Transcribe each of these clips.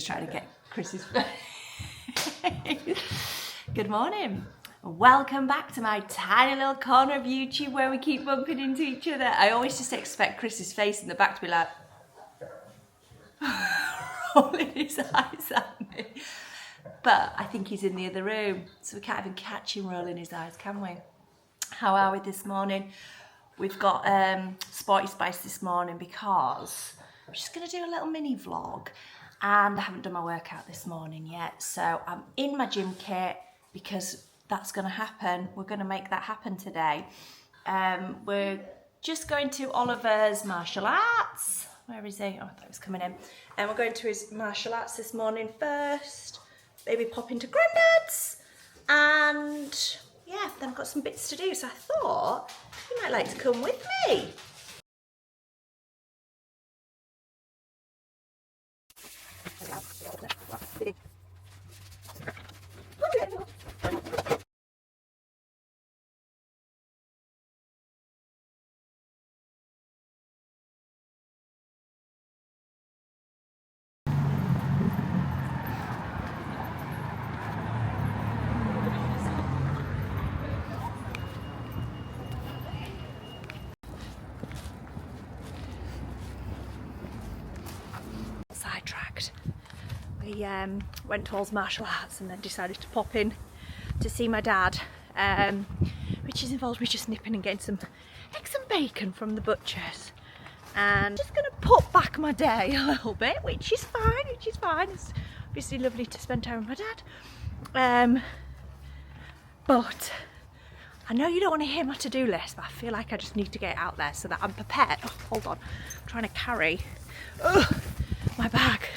just trying to get Chris's Good morning. Welcome back to my tiny little corner of YouTube where we keep bumping into each other. I always just expect Chris's face in the back to be like rolling his eyes at me. But I think he's in the other room, so we can't even catch him rolling his eyes, can we? How are we this morning? We've got Sporty Spice this morning because I'm just going to do a little mini vlog, and I haven't done my workout this morning yet, so I'm in my gym kit because that's going to happen. We're going to make that happen today. We're just going to Oliver's martial arts. Where is he? Oh, I thought he was coming in. And we're going to his martial arts this morning first. Maybe pop into Grandad's, and yeah, then I've got some bits to do, so I thought you might like to come with me. Sidetracked. We went to All's martial arts and then decided to pop in to see my dad, which has involved me just nipping and getting some eggs and bacon from the butcher's, and just going to put back my day a little bit, which is fine. It's obviously lovely to spend time with my dad, but I know you don't want to hear my to-do list, but I feel like I just need to get it out there so that I'm prepared. Oh, hold on, I'm trying to carry my bag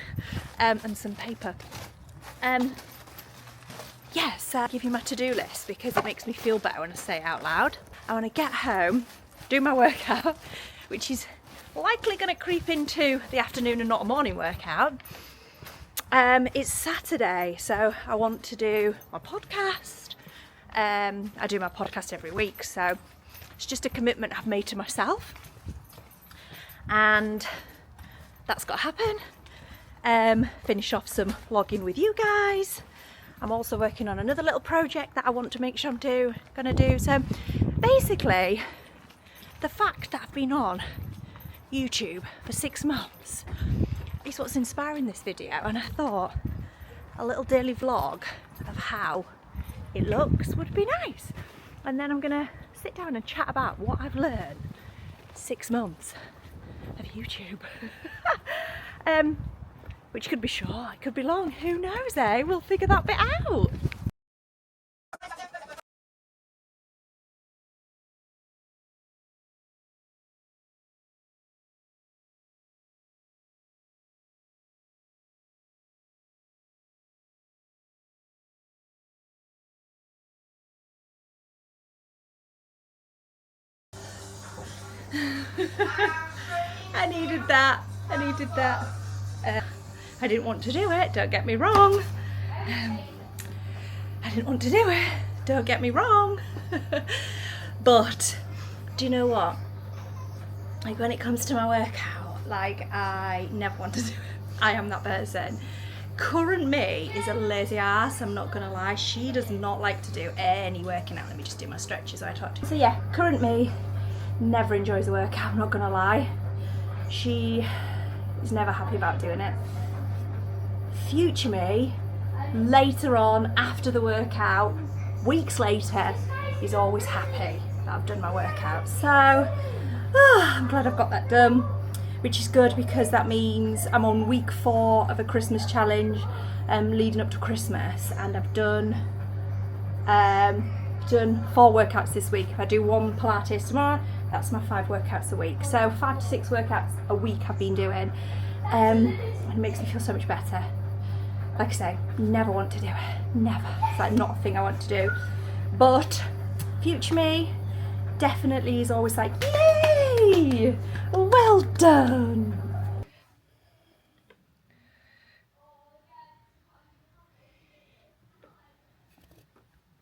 and some paper. Yes, I'll give you my to-do list because it makes me feel better when I say it out loud. I want to get home, do my workout, which is likely going to creep into the afternoon and not a morning workout. It's Saturday, so I want to do my podcast. I do my podcast every week, so it's just a commitment I've made to myself, and that's got to happen. Finish off some vlogging with you guys. I'm also working on another little project that I want to make sure I'm gonna do. So basically, the fact that I've been on YouTube for 6 months is what's inspiring this video, and I thought a little daily vlog of how it looks would be nice. And then I'm gonna sit down and chat about what I've learned 6 months of YouTube. Which could be short, it could be long, who knows, eh? We'll figure that bit out. I needed that. I didn't want to do it, don't get me wrong. I didn't want to do it, don't get me wrong. But do you know what? Like, when it comes to my workout, like, I never want to do it. I am that person. Current me is a lazy ass, I'm not gonna lie. She does not like to do any working out. Let me just do my stretches while I talk to you. So yeah, current me never enjoys the workout, I'm not gonna lie. She is never happy about doing it. Future me, later on, after the workout, weeks later, is always happy that I've done my workout. So, I'm glad I've got that done, which is good because that means I'm on week 4 of a Christmas challenge leading up to Christmas, and I've done 4 workouts this week. If I do 1 Pilates tomorrow, that's my 5 workouts a week. So 5 to 6 workouts a week I've been doing, and it makes me feel so much better. Like I say, never want to do it, never. It's like not a thing I want to do. But future me definitely is always like, yay, well done.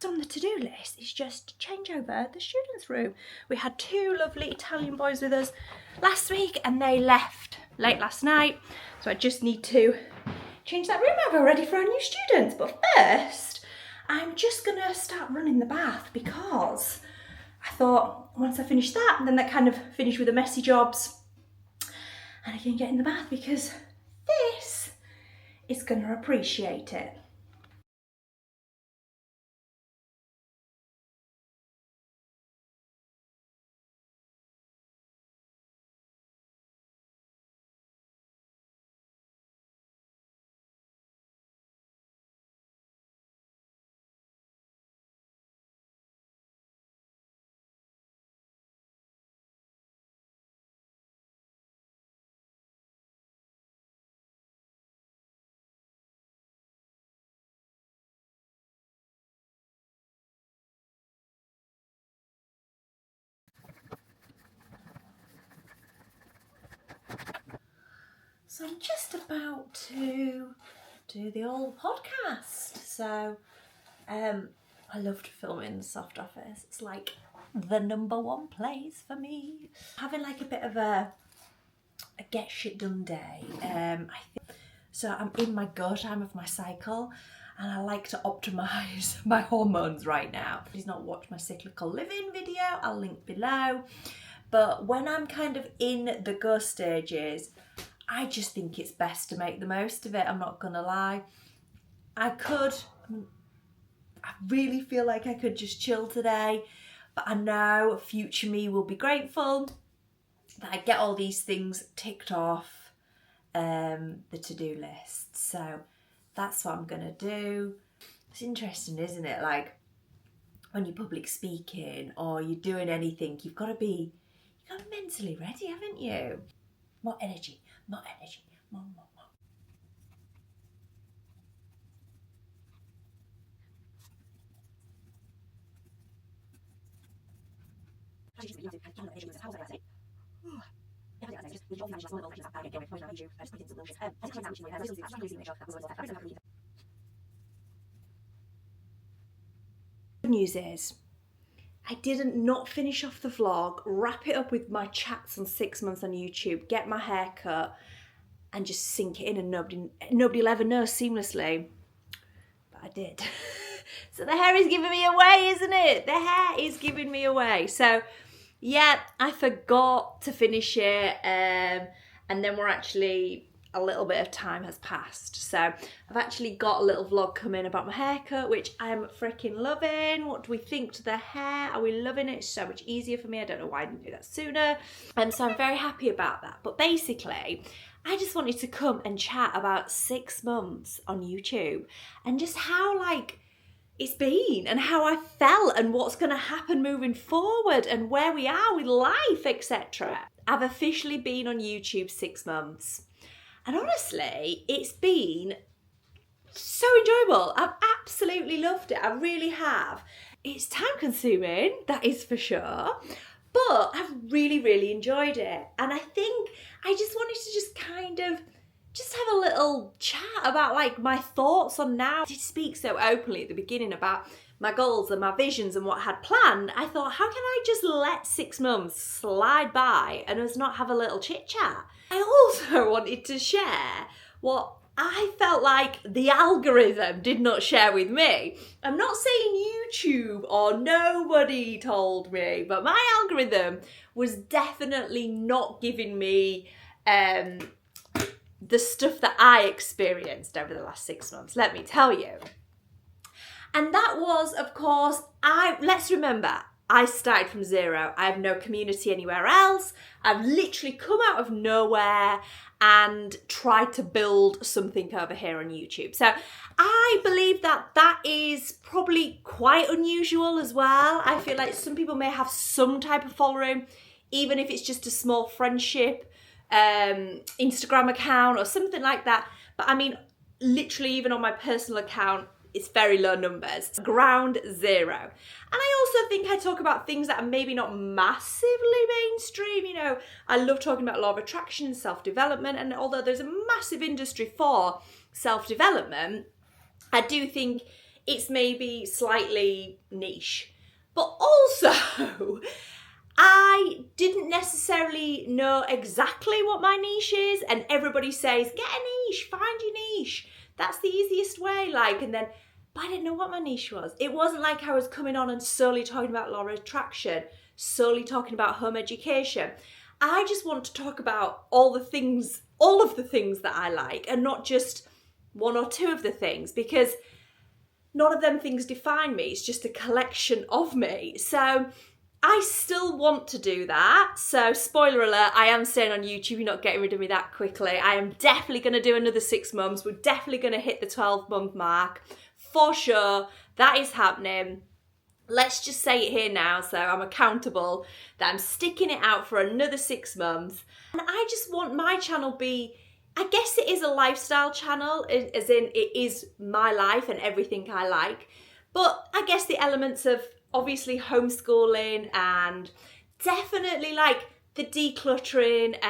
On the to-do list is just change over the students' room. We had 2 lovely Italian boys with us last week and they left late last night, so I just need to change that room over ready for our new students. But first, I'm just gonna start running the bath because I thought once I finish that, and then that kind of finish with the messy jobs, and I can get in the bath because this is gonna appreciate it. So I'm just about to do the old podcast. So I loved filming the Soft Office. It's like the #1 place for me. Having like a bit of a get shit done day. So I'm in my go time of my cycle, and I like to optimise my hormones right now. Please not watch my cyclical living video, I'll link below. But when I'm kind of in the go stages, I just think it's best to make the most of it, I'm not gonna lie. I really feel like I could just chill today, but I know future me will be grateful that I get all these things ticked off the to-do list. So that's what I'm gonna do. It's interesting, isn't it? Like when you're public speaking or you're doing anything, you've got to be mentally ready, haven't you? More energy, more, more. Good news is, I didn't not finish off the vlog, wrap it up with my chats on 6 months on YouTube, get my hair cut, and just sink it in, and nobody will ever know seamlessly. But I did. So the hair is giving me away, isn't it? The hair is giving me away. So yeah, I forgot to finish it, and then we're actually, a little bit of time has passed. So I've actually got a little vlog coming about my haircut, which I'm freaking loving. What do we think to the hair? Are we loving it? It's so much easier for me. I don't know why I didn't do that sooner. So I'm very happy about that. But basically, I just wanted to come and chat about 6 months on YouTube and just how like it's been and how I felt and what's going to happen moving forward and where we are with life, etc. I've officially been on YouTube 6 months. And honestly, it's been so enjoyable. I've absolutely loved it. I really have. It's time consuming, that is for sure. But I've really, really enjoyed it. And I think I just wanted to just kind of just have a little chat about like my thoughts on now. I did speak so openly at the beginning about my goals and my visions and what I had planned. I thought, how can I just let 6 months slide by and us not have a little chit chat? I also wanted to share what I felt like the algorithm did not share with me. I'm not saying YouTube or nobody told me, but my algorithm was definitely not giving me the stuff that I experienced over the last 6 months, let me tell you. And that was, of course, let's remember, I started from zero. I have no community anywhere else. I've literally come out of nowhere and tried to build something over here on YouTube. So I believe that that is probably quite unusual as well. I feel like some people may have some type of following, even if it's just a small friendship Instagram account or something like that. But I mean, literally even on my personal account, it's very low numbers, ground zero. And I also think I talk about things that are maybe not massively mainstream. You know, I love talking about law of attraction and self-development, and although there's a massive industry for self-development, I do think it's maybe slightly niche. But also, I didn't necessarily know exactly what my niche is, and everybody says, get a niche, find your niche. that's the easiest way. Like, and then, but I didn't know what my niche was. It wasn't like I was coming on and solely talking about law of attraction, solely talking about home education. I just want to talk about all of the things that I like, and not just one or two of the things, because none of them things define me. It's just a collection of me. So I still want to do that. So spoiler alert, I am staying on YouTube. You're not getting rid of me that quickly. I am definitely going to do another 6 months. We're definitely going to hit the 12-month mark. For sure, that is happening. Let's just say it here now, so I'm accountable, that I'm sticking it out for another 6 months. And I just want my channel be, I guess it is a lifestyle channel, as in it is my life and everything I like. But I guess the elements of obviously homeschooling and definitely like the decluttering,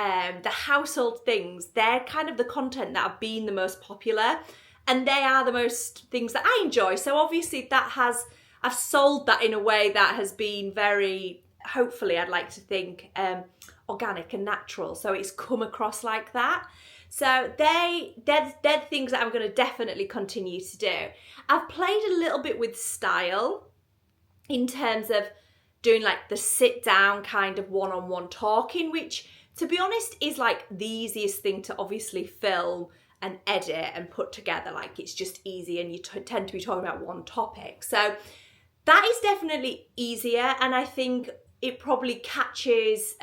the household things, they're kind of the content that have been the most popular, and they are the most things that I enjoy. So obviously I've sold that in a way that has been very, hopefully I'd like to think, organic and natural. So it's come across like that. So they're things that I'm going to definitely continue to do. I've played a little bit with style in terms of doing like the sit down kind of one-on-one talking, which to be honest is like the easiest thing to obviously film and edit and put together. Like it's just easy, and you tend to be talking about one topic. So that is definitely easier, and I think it probably catches,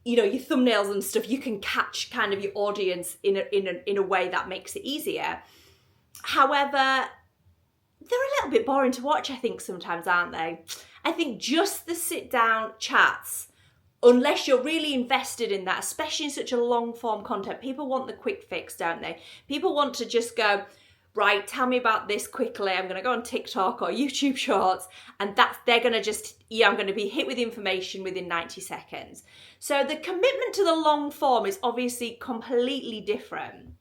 your thumbnails and stuff. You can catch kind of your audience in a way that makes it easier. However, they're a little bit boring to watch, I think, sometimes, aren't they? I think just the sit-down chats, unless you're really invested in that, especially in such a long-form content, people want the quick fix, don't they? People want to just go, right, tell me about this quickly. I'm going to go on TikTok or YouTube Shorts, and they're going to just, I'm going to be hit with information within 90 seconds. So the commitment to the long form is obviously completely different.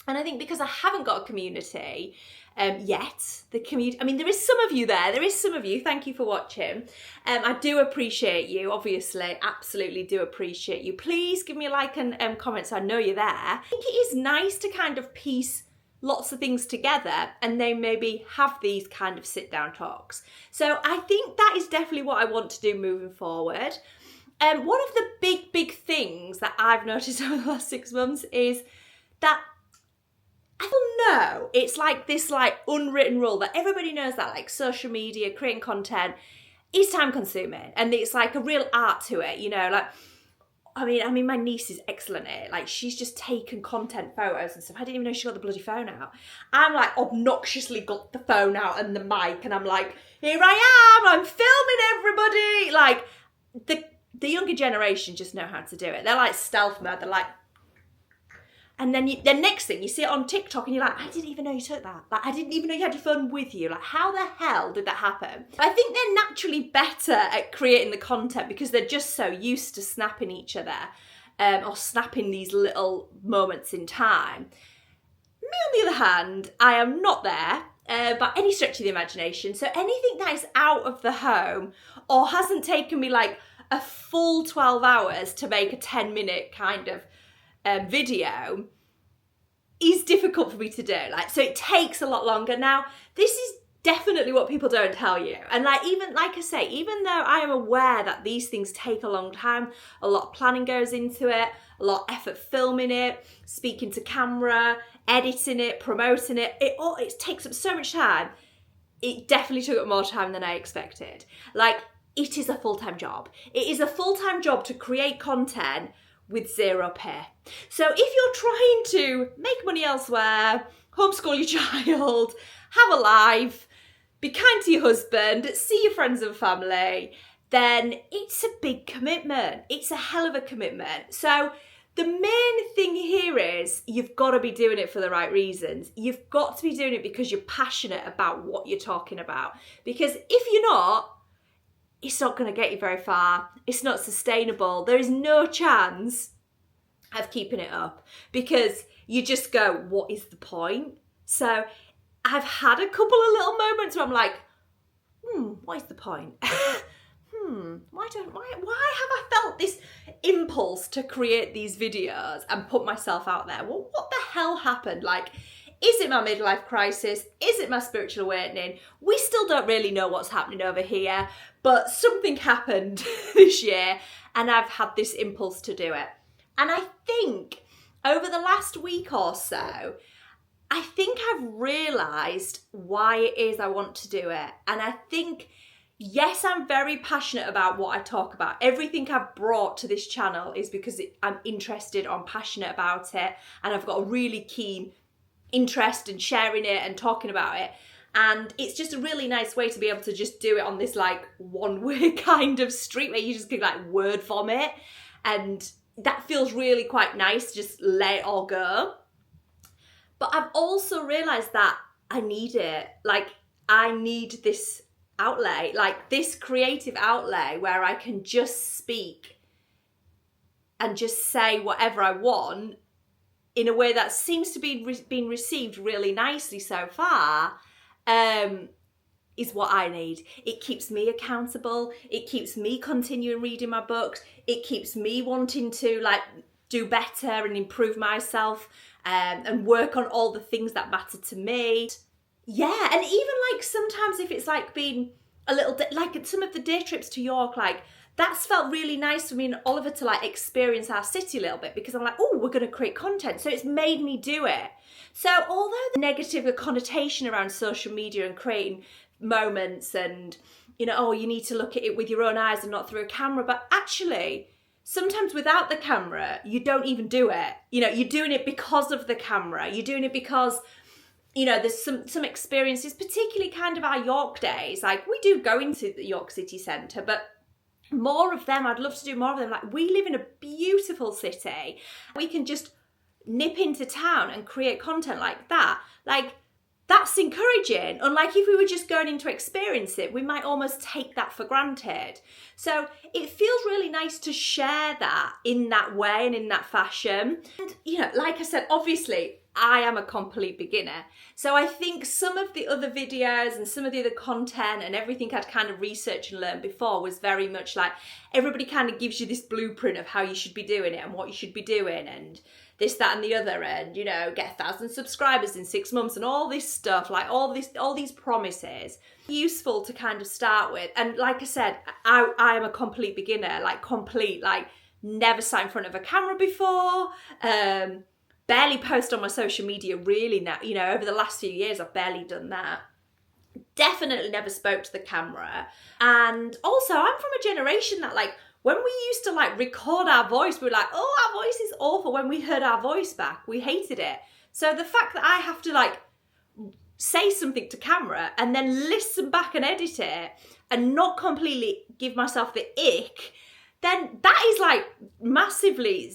And I think because I haven't got a community yet, there is some of you there. Thank you for watching. I do appreciate you, obviously, absolutely do appreciate you. Please give me a like and comment so I know you're there. I think it is nice to kind of piece lots of things together and then maybe have these kind of sit down talks. So I think that is definitely what I want to do moving forward. One of the big things that I've noticed over the last 6 months is that I don't know, it's like this like unwritten rule that everybody knows that like social media, creating content is time consuming, and it's like a real art to it, like, I mean, my niece is excellent at it. Like, she's just taken content photos and stuff. I didn't even know she got the bloody phone out. I'm like obnoxiously got the phone out and the mic, and I'm like, here I am, I'm filming everybody. Like, the younger generation just know how to do it. They're like stealth mode. They're like, and then the next thing you see it on TikTok and you're like, I didn't even know you took that. Like, I didn't even know you had your phone with you. Like, how the hell did that happen? I think they're naturally better at creating the content because they're just so used to snapping each other or snapping these little moments in time. Me, on the other hand, I am not there by any stretch of the imagination. So anything that is out of the home or hasn't taken me like a full 12 hours to make a 10-minute kind of video is difficult for me to do. Like, so it takes a lot longer. Now, this is definitely what people don't tell you. And like I say, even though I am aware that these things take a long time, a lot of planning goes into it, a lot of effort filming it, speaking to camera, editing it, promoting it, it takes up so much time. It definitely took up more time than I expected. Like, it is a full-time job. It is a full-time job to create content with zero pay. So if you're trying to make money elsewhere, homeschool your child, have a life, be kind to your husband, see your friends and family, then it's a big commitment. It's a hell of a commitment. So the main thing here is you've got to be doing it for the right reasons. You've got to be doing it because you're passionate about what you're talking about. Because if you're not, it's not going to get you very far. It's not sustainable. There is no chance of keeping it up because you just go, what is the point? So I've had a couple of little moments where I'm like, what is the point? why have I felt this impulse to create these videos and put myself out there? Well, what the hell happened? Like, is it my midlife crisis? Is it my spiritual awakening? We still don't really know what's happening over here, but something happened this year and I've had this impulse to do it. And I think over the last week or so, I think I've realised why it is I want to do it. And I think, yes, I'm very passionate about what I talk about. Everything I've brought to this channel is because I'm interested or I'm passionate about it. And I've got a really keen interest in sharing it and talking about it. And it's just a really nice way to be able to just do it on this like one-way kind of street where you just can like word vomit. And that feels really quite nice, just let it all go. But I've also realised that I need it. Like, I need this outlet, like this creative outlet where I can just speak and just say whatever I want in a way that seems to be being received really nicely so far, is what I need. It keeps me accountable. It keeps me continuing reading my books. It keeps me wanting to like do better and improve myself, and work on all the things that matter to me. Yeah, and even like sometimes if it's like been a little like some of the day trips to York, like that's felt really nice for me and Oliver to like experience our city a little bit, because I'm like, oh, we're going to create content. So it's made me do it. So although the negative connotation around social media and creating moments and, you know, oh, you need to look at it with your own eyes and not through a camera, but actually sometimes without the camera, you don't even do it. You know, you're doing it because of the camera. You're doing it because, you know, there's some experiences, particularly kind of our York days. Like, we do go into the York city centre, but more of them, I'd love to do more of them. Like, we live in a beautiful city. We can just nip into town and create content like that. Like, that's encouraging. Unlike if we were just going in to experience it, we might almost take that for granted. So it feels really nice to share that in that way and in that fashion. And, you know, like I said, obviously, I am a complete beginner. So I think some of the other videos and some of the other content and everything I'd kind of researched and learned before was very much like everybody kind of gives you this blueprint of how you should be doing it and what you should be doing and this, that and the other, and, you know, get 1,000 subscribers in 6 months and all this stuff, like all these promises. Useful to kind of start with. And like I said, I am a complete beginner, like never sat in front of a camera before, barely post on my social media really now, you know, over the last few years I've barely done that. Definitely never spoke to the camera. And also I'm from a generation that like, when we used to like record our voice, we were like, oh, our voice is awful. When we heard our voice back, we hated it. So the fact that I have to like say something to camera and then listen back and edit it and not completely give myself the ick, then that is like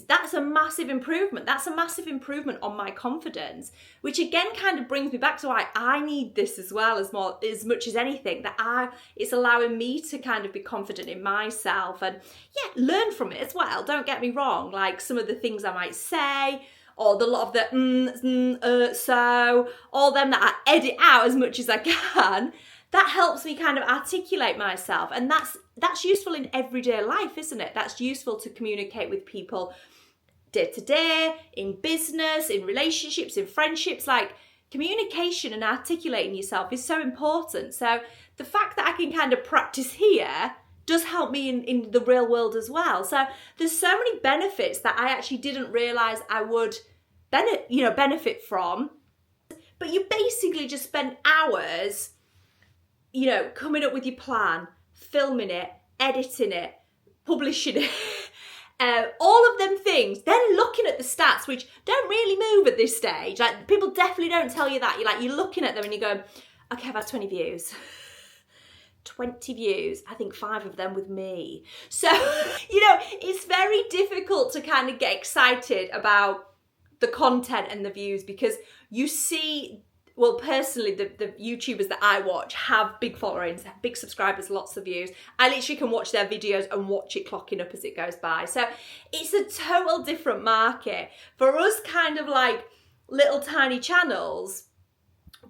that's a massive improvement. That's a massive improvement on my confidence, which again kind of brings me back to why I need this as well as much as anything, that it's allowing me to kind of be confident in myself and learn from it as well. Don't get me wrong, like some of the things I might say, or the lot of the so, all them that I edit out as much as I can, that helps me kind of articulate myself. And that's useful in everyday life, isn't it? That's useful to communicate with people day to day, in business, in relationships, in friendships. Like, communication and articulating yourself is so important. So the fact that I can kind of practice here does help me in the real world as well. So there's so many benefits that I actually didn't realise I would benefit from. But you basically just spend hours, you know, coming up with your plan, filming it, editing it, publishing it, all of them things, then looking at the stats, which don't really move at this stage. Like, people definitely don't tell you that. You're looking at them and you're going, okay, I've had 20 views. 20 views, I think 5 of them with me. So, you know, it's very difficult to kind of get excited about the content and the views, because you see, well, personally, the YouTubers that I watch have big followings, have big subscribers, lots of views. I literally can watch their videos and watch it clocking up as it goes by. So it's a total different market. For us kind of like little tiny channels,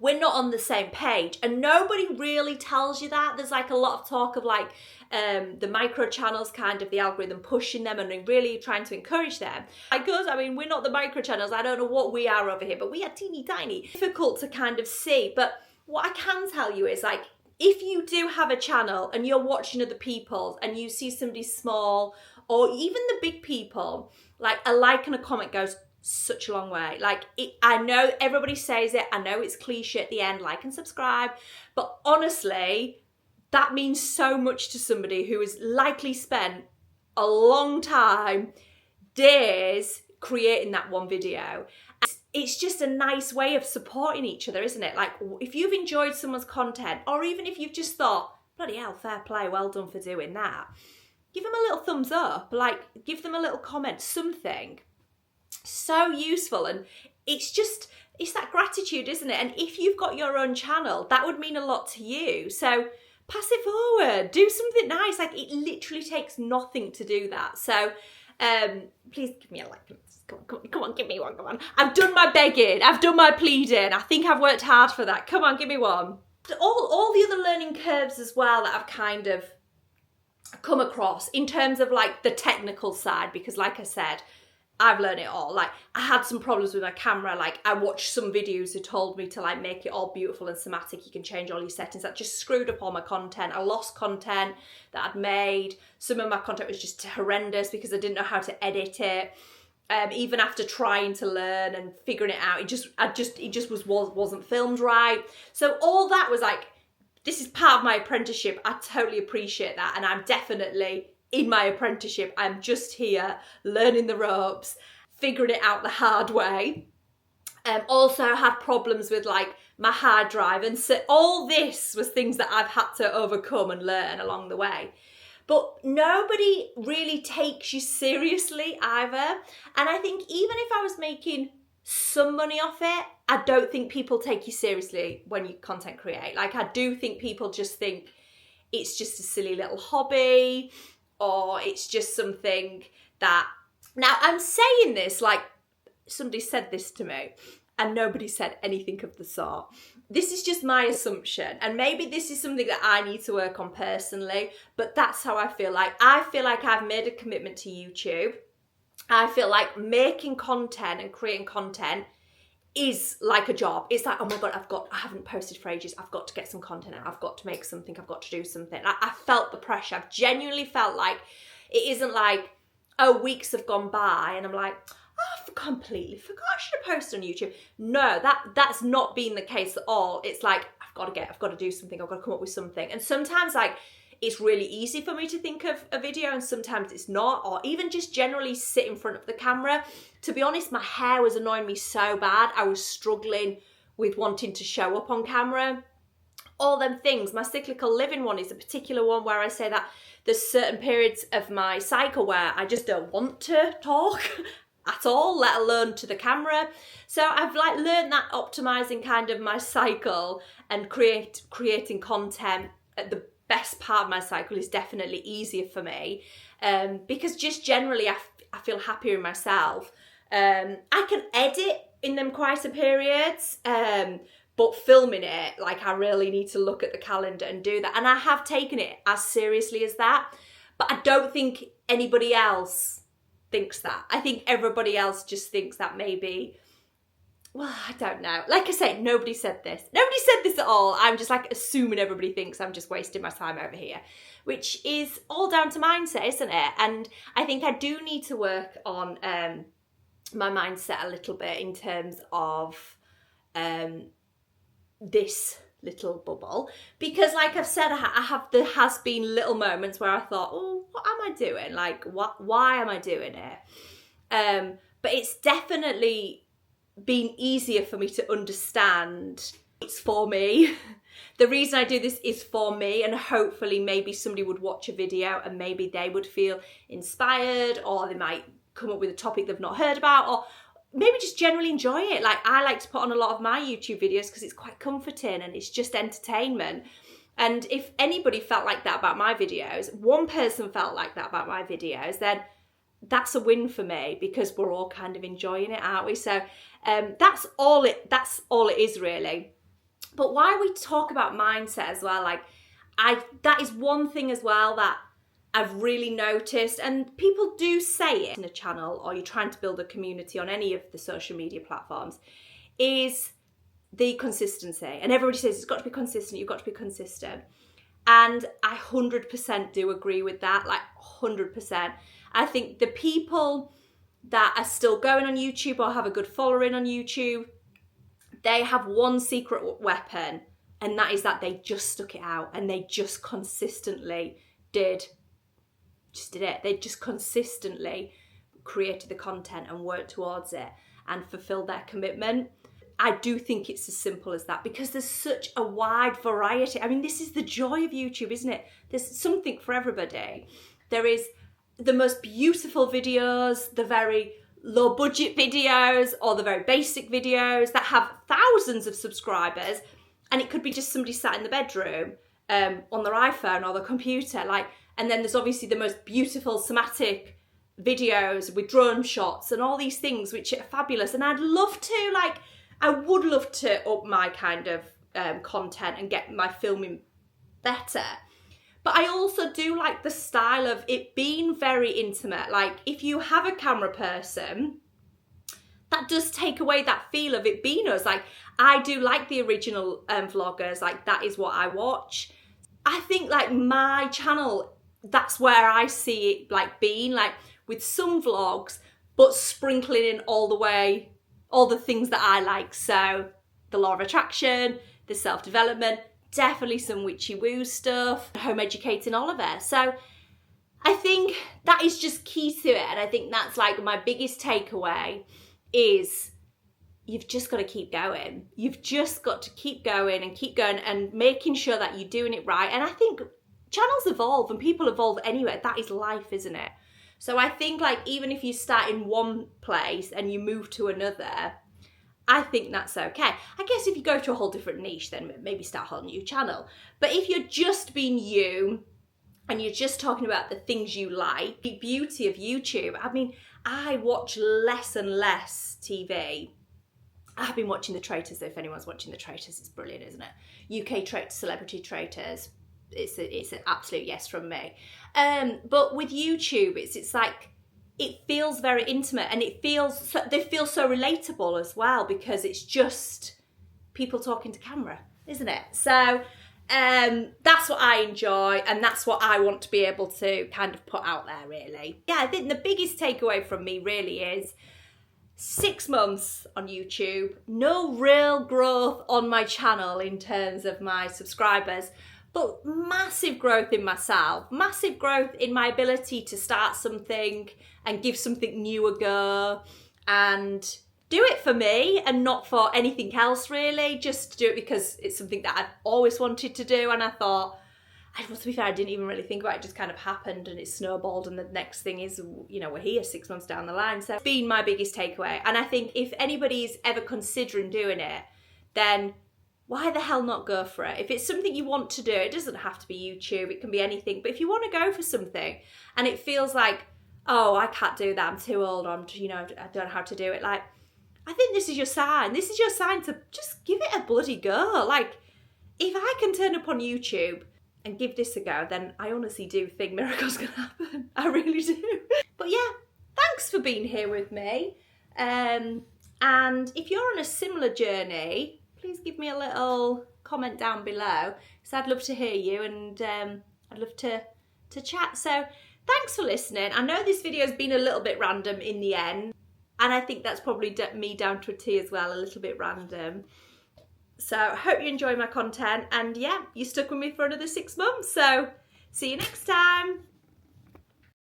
we're not on the same page, and nobody really tells you that. There's like a lot of talk of like the micro channels, kind of the algorithm pushing them and really trying to encourage them. Because I mean, we're not the micro channels. I don't know what we are over here, but we are teeny tiny. Difficult to kind of see. But what I can tell you is like, if you do have a channel and you're watching other people's and you see somebody small or even the big people, like a like and a comment goes such a long way. Like I know everybody says it, I know it's cliche at the end, like and subscribe, but honestly that means so much to somebody who has likely spent a long time, days, creating that one video. It's just a nice way of supporting each other, isn't it? Like if you've enjoyed someone's content, or even if you've just thought, bloody hell, fair play, well done for doing that, give them a little thumbs up, like give them a little comment, something. So useful. And it's that gratitude, isn't it? And if you've got your own channel, that would mean a lot to you. So pass it forward, do something nice. Like it literally takes nothing to do that. So please give me a like. Come on, give me one, come on. I've done my begging, I've done my pleading. I think I've worked hard for that. Come on, give me one. All the other learning curves as well that I've kind of come across in terms of like the technical side, because like I said, I've learned it all. Like I had some problems with my camera. Like I watched some videos who told me to like make it all beautiful and cinematic. You can change all your settings. That just screwed up all my content. I lost content that I'd made. Some of my content was just horrendous because I didn't know how to edit it. Even after trying to learn and figuring it out, it just wasn't filmed right. So all that was like, this is part of my apprenticeship. I totally appreciate that. And I'm definitely in my apprenticeship. I'm just here learning the ropes, figuring it out the hard way. Also had problems with like my hard drive. And so all this was things that I've had to overcome and learn along the way. But nobody really takes you seriously either. And I think even if I was making some money off it, I don't think people take you seriously when you content create. Like I do think people just think it's just a silly little hobby, or it's just something that... Now I'm saying this like somebody said this to me and nobody said anything of the sort. This is just my assumption, and maybe this is something that I need to work on personally, but that's how I feel. Like I feel like I've made a commitment to YouTube. I feel like making content and creating content is like a job. It's like, oh my God, I haven't posted for ages. I've got to get some content out. I've got to make something. I've got to do something. I felt the pressure. I've genuinely felt like it isn't like, oh, weeks have gone by and I'm like, oh, I completely forgot I should have posted on YouTube. No, that's not been the case at all. It's like, I've got to do something. I've got to come up with something. And sometimes like, it's really easy for me to think of a video and sometimes it's not, or even just generally sit in front of the camera. To be honest, my hair was annoying me so bad. I was struggling with wanting to show up on camera. All them things. My cyclical living one is a particular one where I say that there's certain periods of my cycle where I just don't want to talk at all, let alone to the camera. So I've like learned that optimizing kind of my cycle and creating content at the best part of my cycle is definitely easier for me, because just generally I feel happier in myself. I can edit in them quieter periods, but filming it, like I really need to look at the calendar and do that. And I have taken it as seriously as that, but I don't think anybody else thinks that. I think everybody else just thinks that maybe, well, I don't know. Like I say, nobody said this. Nobody said this at all. I'm just like assuming everybody thinks I'm just wasting my time over here, which is all down to mindset, isn't it? And I think I do need to work on my mindset a little bit in terms of this little bubble, because like I've said, there has been little moments where I thought, oh, what am I doing? Like, why am I doing it? But it's definitely been easier for me to understand it's for me. The reason I do this is for me, and hopefully maybe somebody would watch a video and maybe they would feel inspired, or they might come up with a topic they've not heard about, or maybe just generally enjoy it. Like I like to put on a lot of my YouTube videos because it's quite comforting and it's just entertainment. And if anybody felt like that about my videos, one person felt like that about my videos, then that's a win for me, because we're all kind of enjoying it, aren't we? So that's all it is really. But why we talk about mindset as well, like that is one thing as well that I've really noticed, and people do say it in a channel, or you're trying to build a community on any of the social media platforms, is the consistency. And everybody says it's got to be consistent, you've got to be consistent. And I 100% do agree with that, like 100%. I think the people that are still going on YouTube or have a good following on YouTube, they have one secret weapon, and that is that they just stuck it out and they just consistently did it. They just consistently created the content and worked towards it and fulfilled their commitment. I do think it's as simple as that, because there's such a wide variety. I mean, this is the joy of YouTube, isn't it? There's something for everybody. There is the most beautiful videos, the very low budget videos, or the very basic videos that have thousands of subscribers, and it could be just somebody sat in the bedroom on their iPhone or their computer, like. And then there's obviously the most beautiful somatic videos with drone shots and all these things which are fabulous. And I'd love to, like, I would love to up my kind of content and get my filming better. But I also do like the style of it being very intimate. Like, if you have a camera person, that does take away that feel of it being us. Like, I do like the original vloggers. Like, that is what I watch. I think, like, my channel, that's where I see it, like, being, like, with some vlogs, but sprinkling in all the things that I like. So the law of attraction, the self-development, definitely some witchy woo stuff, home educating Oliver. So I think that is just key to it. And I think that's like my biggest takeaway is you've just got to keep going. You've just got to keep going and making sure that you're doing it right. And I think channels evolve and people evolve anyway. That is life, isn't it? So I think, like, even if you start in one place and you move to another, I think that's okay. I guess if you go to a whole different niche, then maybe start a whole new channel. But if you're just being you and you're just talking about the things you like, the beauty of YouTube, I mean, I watch less and less TV. I've been watching The Traitors, so if anyone's watching The Traitors, it's brilliant, isn't it? UK celebrity traitors. It's an absolute yes from me. But with YouTube, it's like, it feels very intimate, and they feel so relatable as well, because it's just people talking to camera, isn't it? So that's what I enjoy, and that's what I want to be able to kind of put out there, really. Yeah, I think the biggest takeaway from me really is 6 months on YouTube, no real growth on my channel in terms of my subscribers, but massive growth in myself, massive growth in my ability to start something and give something new a go and do it for me and not for anything else, really. Just do it because it's something that I've always wanted to do. And I thought, well, to be fair, I didn't even really think about it. It just kind of happened and it snowballed. And the next thing is, you know, we're here 6 months down the line. So it's been my biggest takeaway. And I think if anybody's ever considering doing it, then why the hell not go for it? If it's something you want to do, it doesn't have to be YouTube, it can be anything. But if you want to go for something and it feels like, oh, I can't do that, I'm too old, I don't know how to do it. Like, I think this is your sign. This is your sign to just give it a bloody go. Like, if I can turn up on YouTube and give this a go, then I honestly do think miracles can happen. I really do. But yeah, thanks for being here with me. And if you're on a similar journey, please give me a little comment down below, because I'd love to hear you, and I'd love to chat. So thanks for listening. I know this video has been a little bit random in the end, and I think that's probably me down to a T as well, a little bit random. So I hope you enjoy my content, and yeah, you stuck with me for another 6 months. So see you next time.